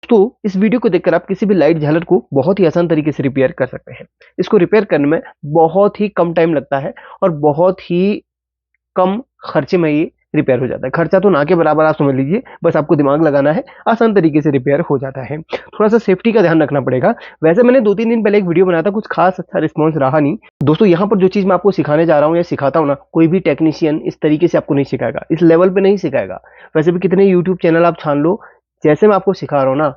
तो इस वीडियो को देखकर आप किसी भी लाइट झालर को बहुत ही आसान तरीके से रिपेयर कर सकते हैं। इसको रिपेयर करने में बहुत ही कम टाइम लगता है और बहुत ही कम खर्चे में ये रिपेयर हो जाता है। खर्चा तो ना के बराबर आप समझ लीजिए, बस आपको दिमाग लगाना है, आसान तरीके से रिपेयर हो जाता है। थोड़ा सा सेफ्टी का ध्यान रखना पड़ेगा। वैसे मैंने 2-3 दिन पहले एक वीडियो बनाया था, कुछ खास अच्छा रिस्पॉन्स रहा नहीं। दोस्तों यहाँ पर जो चीज़ मैं आपको सिखाने जा रहा हूँ या सिखाता हूँ ना, कोई भी टेक्नीशियन इस तरीके से आपको नहीं सिखाएगा, इस लेवल पे नहीं सिखाएगा। वैसे भी कितने यूट्यूब चैनल आप छान लो, जैसे मैं आपको सिखा रहा हूँ ना,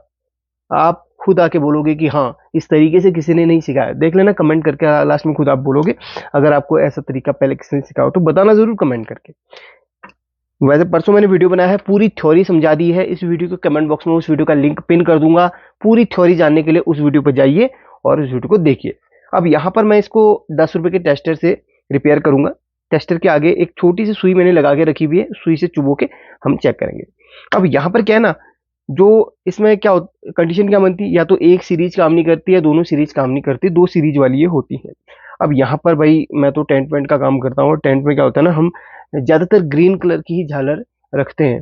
आप खुद आके बोलोगे कि हाँ, इस तरीके से किसी ने नहीं सिखाया। देख लेना कमेंट करके, लास्ट में खुद आप बोलोगे अगर आपको ऐसा तरीका पहले किसी ने सिखाया हो तो बताना जरूर कमेंट करके। वैसे परसों मैंने वीडियो बनाया है, पूरी थ्योरी समझा दी है। इस वीडियो के कमेंट बॉक्स में उस वीडियो का लिंक पिन कर दूंगा। पूरी थ्योरी जानने के लिए उस वीडियो पर जाइए और उस वीडियो को देखिए। अब यहाँ पर मैं इसको 10 रुपए के टेस्टर से रिपेयर करूंगा। टेस्टर के आगे एक छोटी सी सुई मैंने लगा के रखी हुई है, सुई से चुभो के हम चेक करेंगे। अब यहाँ पर क्या है ना, जो इसमें क्या कंडीशन क्या बनती है, या तो एक सीरीज काम नहीं करती है, दोनों सीरीज काम नहीं करती, 2 सीरीज वाली ये होती है। अब यहाँ पर भाई मैं तो टेंट वेंट का काम करता हूँ और टेंट में क्या होता है ना, हम ज्यादातर ग्रीन कलर की ही झालर रखते हैं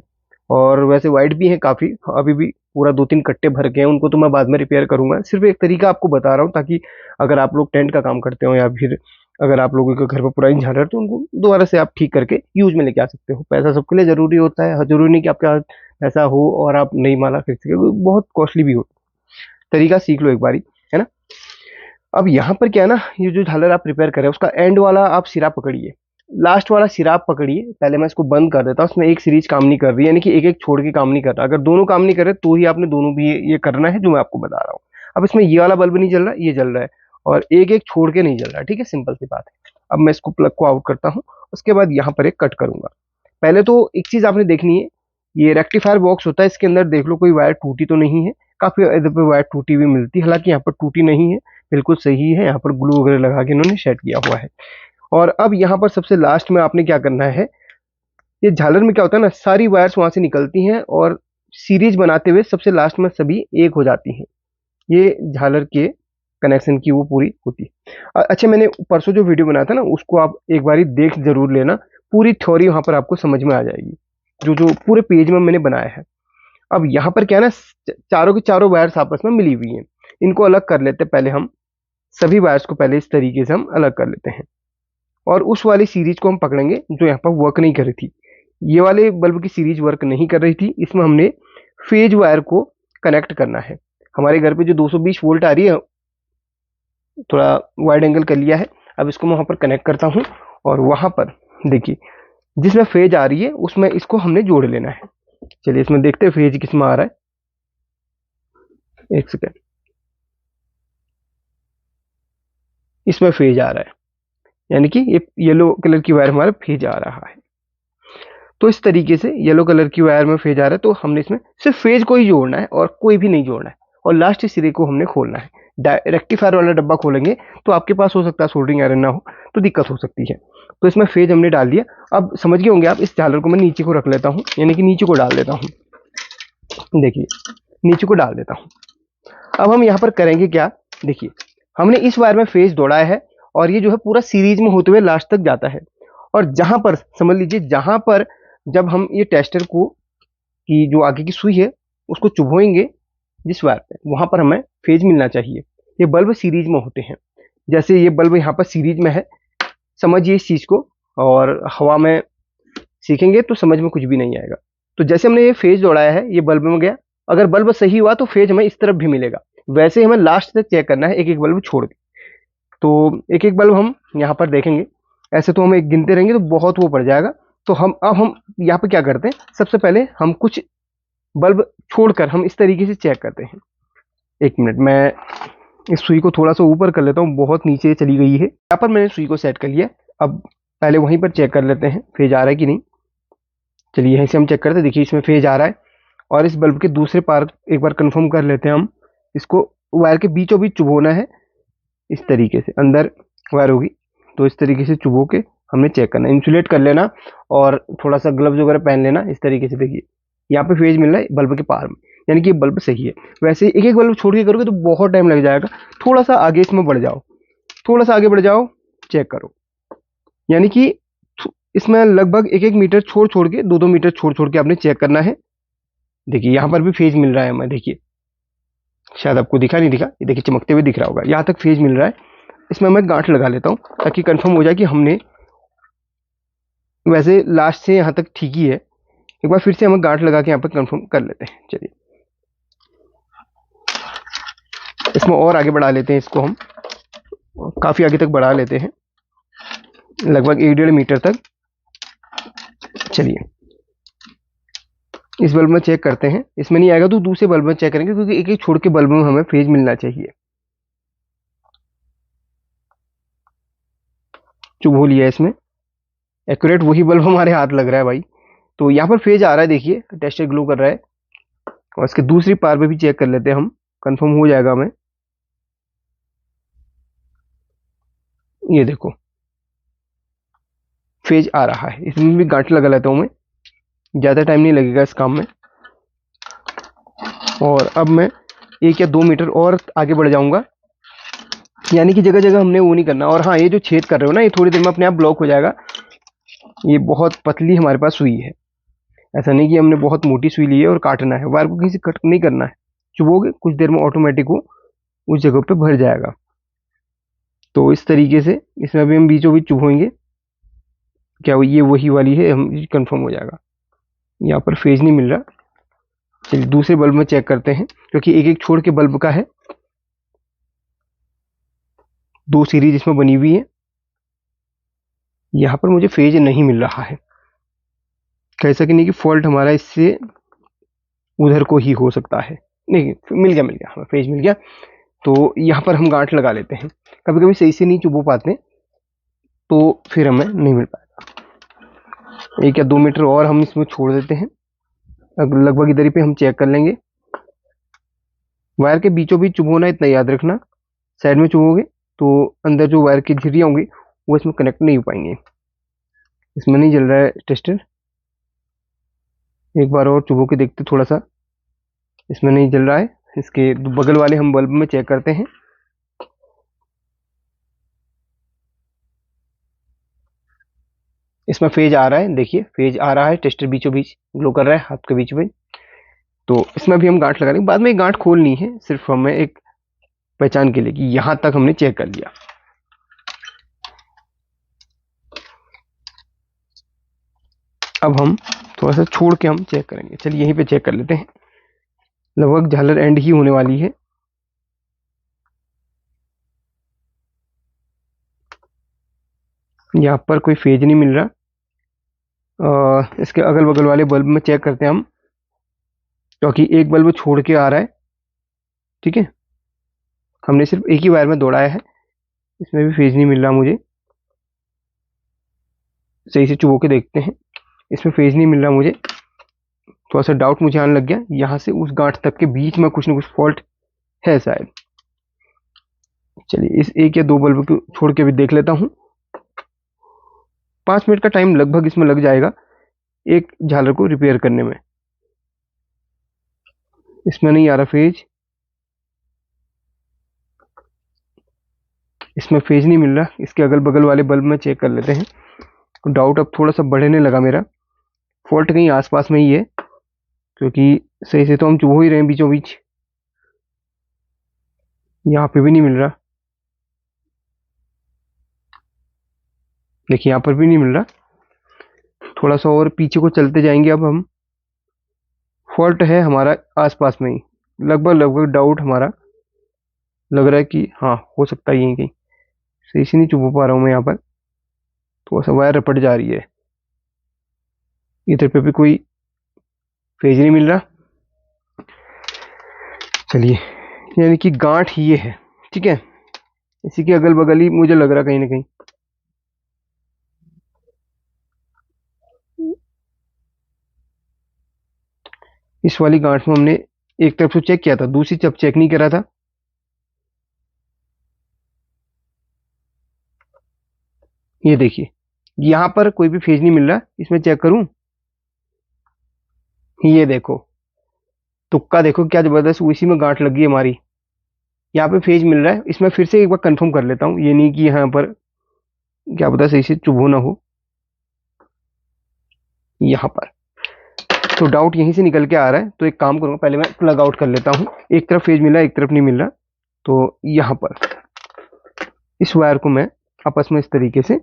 और वैसे व्हाइट भी है काफी। अभी भी पूरा 2-3 कट्टे भर के हैं, उनको तो मैं बाद में रिपेयर करूंगा। सिर्फ एक तरीका आपको बता रहा हूँ ताकि अगर आप लोग टेंट का काम करते हो या फिर अगर आप लोगों के घर पर पुरानी झालर तो उनको दोबारा से आप ठीक करके यूज में लेके आ सकते हो। पैसा सबके लिए जरूरी होता है, जरूरी नहीं कि आपके पास पैसा हो और आप नई माला खरीद सके, वो बहुत कॉस्टली भी हो। तरीका सीख लो एक बारी, है ना। अब यहाँ पर क्या है ना, ये जो झालर आप रिपेयर करें उसका एंड वाला आप सिरा पकड़िए, लास्ट वाला सिरा आप पकड़िए। पहले मैं इसको बंद कर देता हूँ, उसमें एक सीरीज काम नहीं कर रही, यानी कि एक एक छोड़ के काम नहीं कर रहा। अगर दोनों काम नहीं कर रहे तो ही आपने दोनों भी ये करना है जो मैं आपको बता रहा हूँ। अब इसमें ये वाला बल्ब नहीं जल रहा, ये जल रहा है, और एक एक छोड़ के नहीं जल रहा, ठीक है, सिंपल सी बात है। अब मैं इसको प्लग को आउट करता हूँ, उसके बाद यहाँ पर एक कट करूंगा। पहले तो एक चीज आपने देखनी है, ये रेक्टिफायर बॉक्स होता है, इसके अंदर देख लो कोई वायर टूटी तो नहीं है। काफी इधर पे वायर टूटी हुई मिलती है, हालांकि यहाँ पर टूटी नहीं है, बिल्कुल सही है। यहाँ पर ग्लू वगैरह लगा के इन्होंने सेट किया हुआ है। और अब यहाँ पर सबसे लास्ट में आपने क्या करना है, ये झालर में क्या होता है ना, सारी वायर्स वहां से निकलती हैं और सीरीज बनाते हुए सबसे लास्ट में सभी एक हो जाती हैं। ये झालर के कनेक्शन की वो पूरी होती है। अच्छा, मैंने परसों जो वीडियो बनाया था ना, उसको आप एक बारी देख जरूर लेना। पूरी थ्योरी वहां पर आपको समझ में आ जाएगी, जो जो पूरे पेज में मैंने बनाया है। अब यहाँ पर क्या है ना, चारों की चारों वायर्स आपस में मिली हुई हैं। इनको अलग कर लेते हैं पहले हम, सभी वायर्स को पहले इस तरीके से हम अलग कर लेते हैं और उस वाली सीरीज को हम पकड़ेंगे जो यहाँ पर वर्क नहीं कर रही थी। ये वाले बल्ब की सीरीज वर्क नहीं कर रही थी, इसमें हमने फेज वायर को कनेक्ट करना है। हमारे घर पे जो 220 वोल्ट आ रही है, थोड़ा वाइड एंगल कर लिया है। अब इसको मैं वहां पर कनेक्ट करता हूँ और वहां पर देखिए जिसमें फेज आ रही है उसमें इसको हमने जोड़ लेना है। चलिए इसमें देखते हैं फेज किसमें आ रहा है। एक सेकेंड, इसमें फेज आ रहा है, यानी कि ये येलो कलर की वायर हमारा फेज आ रहा है। तो इस तरीके से येलो कलर की वायर में फेज आ रहा है, तो हमने इसमें सिर्फ फेज को ही जोड़ना है और कोई भी नहीं जोड़ना है। और लास्ट सिरे को हमने खोलना है। रेक्टिफायर वाला डब्बा खोलेंगे तो आपके पास हो सकता है सोल्डरिंग आयरन ना हो, तो दिक्कत हो सकती है। तो इसमें फेज हमने डाल दिया। अब समझ गए होंगे आप, इस झालर को मैं नीचे को रख लेता हूँ, यानी कि नीचे को डाल देता हूँ। देखिए नीचे को डाल देता हूँ। अब हम यहाँ पर करेंगे क्या, देखिए हमने इस वायर में फेज दौड़ाया है और ये जो है पूरा सीरीज में होते हुए लास्ट तक जाता है। और जहां पर समझ लीजिए, जहां पर जब हम ये टेस्टर को की जो आगे की सुई है उसको चुभोएंगे जिस वायर पे, वहां पर हमें फेज मिलना चाहिए। ये बल्ब सीरीज में होते हैं, जैसे ये बल्ब यहाँ पर सीरीज में है, समझिए इस चीज को। और हवा में सीखेंगे तो समझ में कुछ भी नहीं आएगा। तो जैसे हमने ये फेज दौड़ाया है, ये बल्ब में गया, अगर बल्ब सही हुआ तो फेज हमें इस तरफ भी मिलेगा। वैसे हमें लास्ट तक चेक करना है, एक एक बल्ब छोड़ के। तो एक एक बल्ब हम यहाँ पर देखेंगे, ऐसे तो हम एक गिनते रहेंगे तो बहुत वो पड़ जाएगा। तो हम यहाँ पे क्या करते हैं, सबसे पहले हम कुछ बल्ब छोड़कर हम इस तरीके से चेक करते हैं। एक मिनट, मैं इस सुई को थोड़ा सा ऊपर कर लेता हूँ, बहुत नीचे चली गई है। यहाँ पर मैंने सुई को सेट कर लिया। अब पहले वहीं पर चेक कर लेते हैं फेज आ रहा है कि नहीं। चलिए यहीं से हम चेक करते हैं, देखिए इसमें फेज आ रहा है। और इस बल्ब के दूसरे पार एक बार कंफर्म कर लेते हैं हम। इसको वायर के बीचों बीच चुभोना है, इस तरीके से अंदर वायर होगी तो इस तरीके से चुभो के हमने चेक करना, इंसुलेट कर लेना और थोड़ा सा ग्लव्स वगैरह पहन लेना। इस तरीके से देखिए यहाँ पे फेज मिल रहा है बल्ब के पार में, यानी कि बल्ब सही है। वैसे एक एक बल्ब छोड़ के करोगे तो बहुत टाइम लग जाएगा। थोड़ा सा आगे इसमें बढ़ जाओ, थोड़ा सा आगे बढ़ जाओ, चेक करो। यानी कि इसमें लगभग एक एक मीटर छोड़ छोड़ के, 2-2 मीटर छोड़ छोड़ के आपने चेक करना है। देखिए यहाँ पर भी फेज मिल रहा है हमें, देखिए शायद आपको दिखा नहीं दिखा, ये देखिए चमकते हुए दिख रहा होगा, यहाँ तक फेज मिल रहा है। इसमें मैं गांठ लगा लेता हूँ ताकि कंफर्म हो जाए कि हमने, वैसे लास्ट से यहाँ तक ठीक ही है, एक बार फिर से हम गांठ लगा के यहाँ पर कंफर्म कर लेते हैं। चलिए इसमें और आगे बढ़ा लेते हैं, इसको हम काफ़ी आगे तक बढ़ा लेते हैं, लगभग 1-1.5 मीटर तक। चलिए इस बल्ब में चेक करते हैं, इसमें नहीं आएगा तो दूसरे बल्ब में चेक करेंगे, क्योंकि एक एक छोड़ के बल्ब में हमें फेज मिलना चाहिए। चुभ हो लिया इसमें, एक्यूरेट वही बल्ब हमारे हाथ लग रहा है भाई। तो यहाँ पर फेज आ रहा है, देखिए टेस्टर ग्लो कर रहा है। और इसके दूसरी पार पे भी चेक कर लेते हैं हम, कंफर्म हो जाएगा हमें। ये देखो फेज आ रहा है, इसमें भी गांठ लगा लेता हूँ मैं, ज़्यादा टाइम नहीं लगेगा इस काम में। और अब मैं 1 या 2 मीटर और आगे बढ़ जाऊंगा, यानी कि जगह जगह हमने वो नहीं करना। और हाँ, ये जो छेद कर रहे हो ना, ये थोड़ी देर में अपने आप ब्लॉक हो जाएगा। ये बहुत पतली हमारे पास सुई है, ऐसा नहीं कि हमने बहुत मोटी सुई ली है और काटना है, वायर को किसी कट नहीं करना है। चुभोगे कुछ देर में ऑटोमेटिक वो उस जगह पे भर जाएगा। तो इस तरीके से इसमें अभी हम बीचों बीच चुभोएंगे, क्या ये वही वाली है, हम कंफर्म हो जाएगा। यहाँ पर फेज नहीं मिल रहा, चलिए दूसरे बल्ब में चेक करते हैं, क्योंकि एक एक छोड़ के बल्ब का है, 2 सीरीज इसमें बनी हुई है। यहाँ पर मुझे फेज नहीं मिल रहा है, कह सके नहीं कि फॉल्ट हमारा इससे उधर को ही हो सकता है। नहीं, मिल गया हमें फेज मिल गया। तो यहाँ पर हम गांठ लगा लेते हैं, कभी कभी सही से नहीं चुभो पाते तो फिर हमें नहीं मिल पाएगा। 1 या 2 मीटर और हम इसमें छोड़ देते हैं, लगभग इधर ही पे हम चेक कर लेंगे। वायर के बीचों बीच चुभोना, इतना याद रखना, साइड में चुभोगे तो अंदर जो वायर की झिर्रियाँ होंगी वो इसमें कनेक्ट नहीं हो पाएंगे। इसमें नहीं जल रहा है टेस्टर, एक बार और चुभो के देखते थोड़ा सा, इसमें नहीं जल रहा है। इसके बगल वाले हम बल्ब में चेक करते हैं, इसमें फेज आ रहा है, देखिए फेज आ रहा है, टेस्टर बीचों बीच ग्लो कर रहा है हाथ के बीच में। तो इसमें भी हम गांठ लगा लेंगे, बाद में गांठ खोलनी है, सिर्फ हमें एक पहचान के लिए कि यहां तक हमने चेक कर लिया। अब हम थोड़ा सा छोड़ के हम चेक करेंगे, चलिए यहीं पे चेक कर लेते हैं, लगभग झालर एंड ही होने वाली है। यहाँ पर कोई फेज नहीं मिल रहा। इसके अगल बगल वाले बल्ब में चेक करते हैं हम, क्योंकि एक बल्ब छोड़ के आ रहा है। ठीक है, हमने सिर्फ एक ही वायर में दौड़ाया है, इसमें भी फेज नहीं मिल रहा मुझे। सही से चुबो के देखते हैं, इसमें फेज नहीं मिल रहा मुझे। थोड़ा सा डाउट मुझे आने लग गया, यहाँ से उस गांठ तक के बीच में कुछ ना कुछ फॉल्ट है शायद। चलिए इस 1 या 2 बल्ब को छोड़ के भी देख लेता हूँ। 5 मिनट का टाइम लगभग इसमें लग जाएगा एक झालर को रिपेयर करने में। इसमें नहीं आ रहा फेज, इसमें फेज नहीं मिल रहा। इसके अगल बगल वाले बल्ब में चेक कर लेते हैं। डाउट अब थोड़ा सा बढ़ने लगा मेरा, फॉल्ट कहीं आसपास में ही है, क्योंकि सही से तो हम चुभ ही रहे हैं बीचों बीच। यहाँ पे भी नहीं मिल रहा, देखिए यहाँ पर भी नहीं मिल रहा। थोड़ा सा और पीछे को चलते जाएंगे अब हम, फॉल्ट है हमारा आसपास में ही, लगभग लगभग डाउट हमारा लग रहा है कि हाँ हो सकता है यहीं कहीं। सही से नहीं चुभ पा रहा हूँ मैं, यहाँ पर थोड़ा सा वायर रपट जा रही है, इधर पे भी कोई फेज नहीं मिल रहा। चलिए यानी कि गांठ ये है, ठीक है, इसी के अगल बगल ही मुझे लग रहा कहीं ना कहीं। इस वाली गांठ में हमने एक तरफ से चेक किया था, दूसरी तरफ चेक नहीं करा था। ये देखिए यहाँ पर कोई भी फेज नहीं मिल रहा, इसमें चेक करूं, ये देखो तुक्का देखो क्या जबरदस्त, उसी में गांठ लगी है हमारी। यहाँ पे फेज मिल रहा है, इसमें फिर से एक बार कंफर्म कर लेता हूँ, ये नहीं कि यहाँ पर क्या पता सही से चुभो ना हो। यहाँ पर तो डाउट यहीं से निकल के आ रहा है। तो एक काम करूँगा, पहले मैं प्लग आउट कर लेता हूँ। एक तरफ फेज मिला, एक तरफ नहीं मिल रहा। तो यहाँ पर इस वायर को मैं आपस में इस तरीके से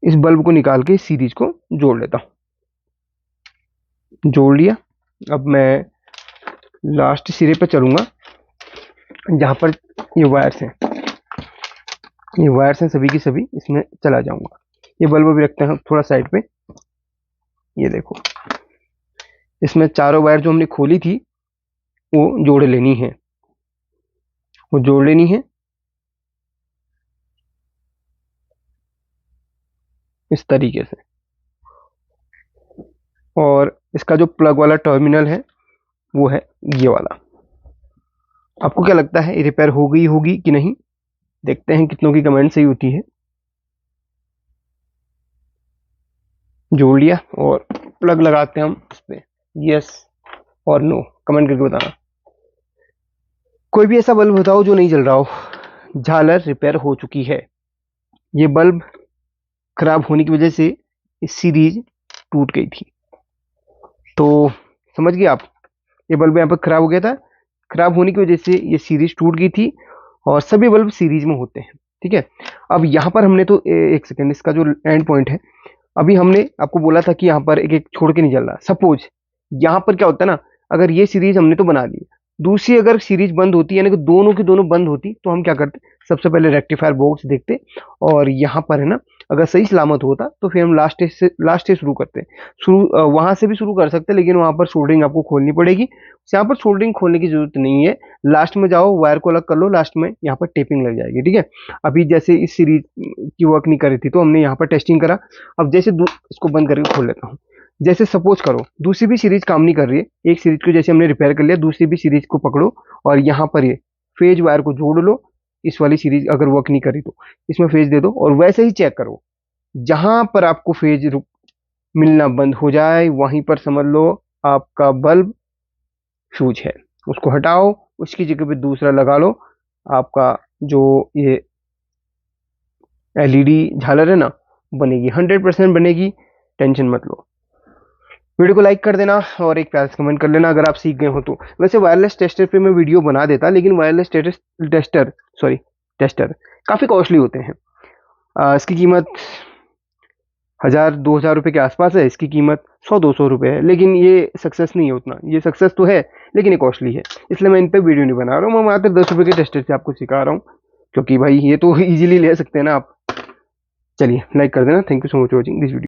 इस बल्ब को निकाल के इस सीरीज को जोड़ लेता हूँ। जोड़ लिया। अब मैं लास्ट सिरे पर चलूँगा जहाँ पर ये वायर्स हैं, ये वायर्स हैं सभी की सभी, इसमें चला जाऊँगा। ये बल्ब भी रखते हैं थोड़ा साइड पे। ये देखो, इसमें चारों वायर जो हमने खोली थी वो जोड़ लेनी है, वो जोड़ लेनी है इस तरीके से। और इसका जो प्लग वाला टर्मिनल है वो है ये वाला। आपको क्या लगता है ये रिपेयर हो गई होगी कि नहीं? देखते हैं कितनों की कमेंट सही होती है। जोड़ लिया और प्लग लगाते हैं हम इस पे। यस और नो कमेंट करके बताना। कोई भी ऐसा बल्ब बताओ जो नहीं जल रहा हो। झालर रिपेयर हो चुकी है। ये बल्ब खराब होने की वजह से इस सीरीज टूट गई थी। तो समझ गए आप, ये बल्ब यहाँ पर खराब हो गया था। खराब होने की वजह से ये सीरीज टूट गई थी और सभी बल्ब सीरीज में होते हैं। ठीक है, अब यहाँ पर हमने तो एक सेकेंड, इसका जो एंड पॉइंट है, अभी हमने आपको बोला था कि यहाँ पर एक एक छोड़ के नहीं जल रहा। सपोज यहाँ पर क्या होता है ना, अगर ये सीरीज हमने तो बना ली, दूसरी अगर सीरीज बंद होती है, यानी कि दोनों की दोनों बंद होती, तो हम क्या करते, सबसे पहले रेक्टिफायर बॉक्स देखते और यहाँ पर है ना अगर सही सलामत होता तो फिर हम लास्ट से शुरू करते। शुरू वहां से भी शुरू कर सकते, लेकिन वहां पर सोल्डरिंग आपको खोलनी पड़ेगी। यहाँ पर सोल्डरिंग खोलने की जरूरत नहीं है। लास्ट में जाओ, वायर को अलग कर लो, लास्ट में यहाँ पर टेपिंग लग जाएगी। ठीक है, अभी जैसे इस सीरीज की वर्क नहीं कर रही थी तो हमने यहाँ पर टेस्टिंग करा। अब जैसे इसको बंद करके खोल लेता हूँ। जैसे सपोज करो दूसरी भी सीरीज काम नहीं कर रही है, एक सीरीज को जैसे हमने रिपेयर कर लिया, दूसरी भी सीरीज को पकड़ो और यहाँ पर ये फेज वायर को जोड़ लो। इस वाली सीरीज अगर वर्क नहीं करी तो इसमें फेज दे दो और वैसे ही चेक करो। जहां पर आपको फेज मिलना बंद हो जाए वहीं पर समझ लो आपका बल्ब फ्यूज है। उसको हटाओ, उसकी जगह पे दूसरा लगा लो। आपका जो ये एलईडी झालर है ना, बनेगी 100% बनेगी, टेंशन मत लो। वीडियो को लाइक कर देना और एक प्यार से कमेंट कर लेना अगर आप सीख गए हो तो। वैसे वायरलेस टेस्टर पे मैं वीडियो बना देता, लेकिन वायरलेस टेस्टर काफ़ी कॉस्टली होते हैं। इसकी कीमत 1000-2000 रुपये के आसपास है। इसकी कीमत 100-200 रुपये है, लेकिन ये सक्सेस नहीं है उतना। ये सक्सेस तो है लेकिन ये कॉस्टली है, इसलिए मैं इन पे वीडियो नहीं बना रहा हूँ। मैं मात्र 10 रुपये के टेस्टर से आपको सिखा रहा हूँ, क्योंकि भाई ये तो इजीली ले सकते हैं ना आप। चलिए लाइक कर देना। Thank you so much watching this video.